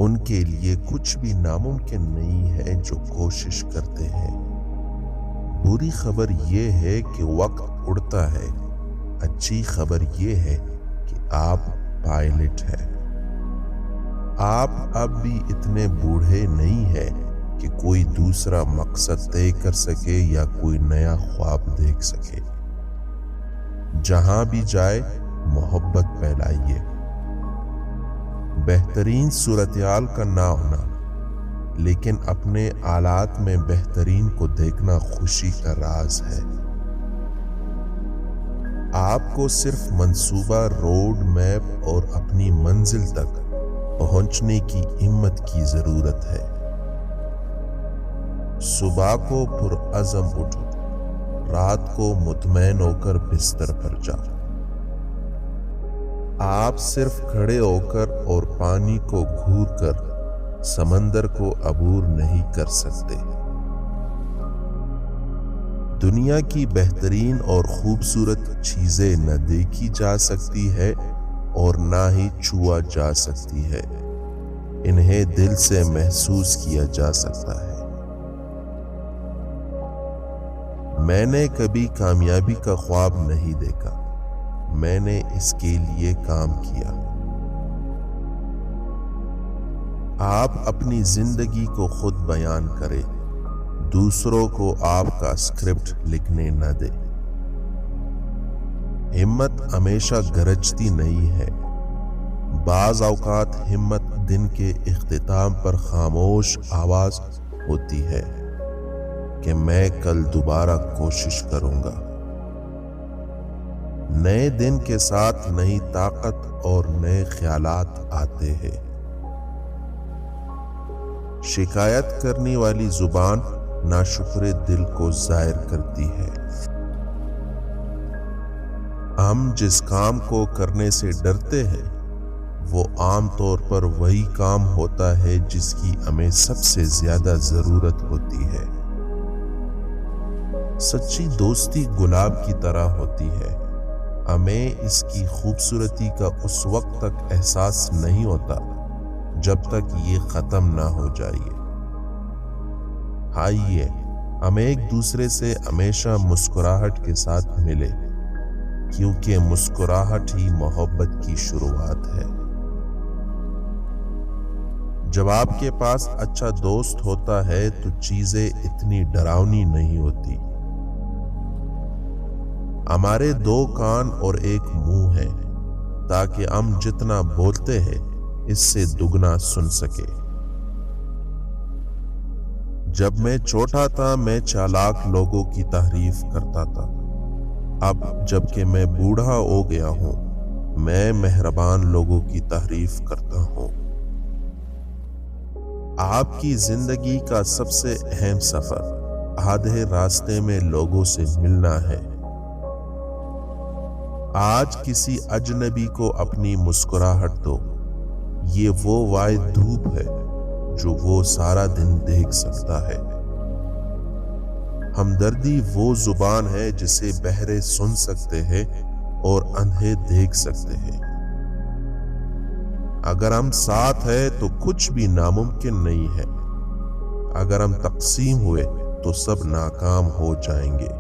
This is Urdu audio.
ان کے لیے کچھ بھی ناممکن نہیں ہے جو کوشش کرتے ہیں۔ بری خبر یہ ہے کہ وقت اڑتا ہے، اچھی خبر یہ ہے کہ آپ پائلٹ ہیں۔ آپ اب بھی اتنے بوڑھے نہیں ہیں کہ کوئی دوسرا مقصد طے کر سکے یا کوئی نیا خواب دیکھ سکے۔ جہاں بھی جائے محبت پھیلائیے۔ بہترین صورتحال کا نہ ہونا، لیکن اپنے حالات میں بہترین کو دیکھنا خوشی کا راز ہے۔ آپ کو صرف منصوبہ، روڈ میپ اور اپنی منزل تک پہنچنے کی ہمت کی ضرورت ہے۔ صبح کو پرعزم اٹھو، رات کو مطمئن ہو کر بستر پر جاؤ۔ آپ صرف کھڑے ہو کر اور پانی کو گھور کر سمندر کو عبور نہیں کر سکتے۔ دنیا کی بہترین اور خوبصورت چیزیں نہ دیکھی جا سکتی ہے اور نہ ہی چھوا جا سکتی ہے، انہیں دل سے محسوس کیا جا سکتا ہے۔ میں نے کبھی کامیابی کا خواب نہیں دیکھا، میں نے اس کے لیے کام کیا۔ آپ اپنی زندگی کو خود بیان کریں، دوسروں کو آپ کا اسکرپٹ لکھنے نہ دیں۔ ہمت ہمیشہ گرجتی نہیں ہے، بعض اوقات ہمت دن کے اختتام پر خاموش آواز ہوتی ہے کہ میں کل دوبارہ کوشش کروں گا۔ نئے دن کے ساتھ نئی طاقت اور نئے خیالات آتے ہیں۔ شکایت کرنے والی زبان ناشکر دل کو ظاہر کرتی ہے۔ ہم جس کام کو کرنے سے ڈرتے ہیں وہ عام طور پر وہی کام ہوتا ہے جس کی ہمیں سب سے زیادہ ضرورت ہوتی ہے۔ سچی دوستی گلاب کی طرح ہوتی ہے، ہمیں اس کی خوبصورتی کا اس وقت تک احساس نہیں ہوتا جب تک یہ ختم نہ ہو جائے۔ آئیے ہم ایک دوسرے سے ہمیشہ مسکراہٹ کے ساتھ ملے، کیونکہ مسکراہٹ ہی محبت کی شروعات ہے۔ جب آپ کے پاس اچھا دوست ہوتا ہے تو چیزیں اتنی ڈراؤنی نہیں ہوتی۔ ہمارے 2 کان اور 1 منہ ہے تاکہ ہم جتنا بولتے ہیں اس سے دگنا سن سکے۔ جب میں چھوٹا تھا میں چالاک لوگوں کی تعریف کرتا تھا، اب جب کہ میں بوڑھا ہو گیا ہوں میں مہربان لوگوں کی تعریف کرتا ہوں۔ آپ کی زندگی کا سب سے اہم سفر آدھے راستے میں لوگوں سے ملنا ہے۔ آج کسی اجنبی کو اپنی مسکراہٹ دو، یہ وہ واحد دھوپ ہے جو وہ سارا دن دیکھ سکتا ہے۔ ہمدردی وہ زبان ہے جسے بہرے سن سکتے ہیں اور اندھے دیکھ سکتے ہیں۔ اگر ہم ساتھ ہیں تو کچھ بھی ناممکن نہیں ہے، اگر ہم تقسیم ہوئے تو سب ناکام ہو جائیں گے۔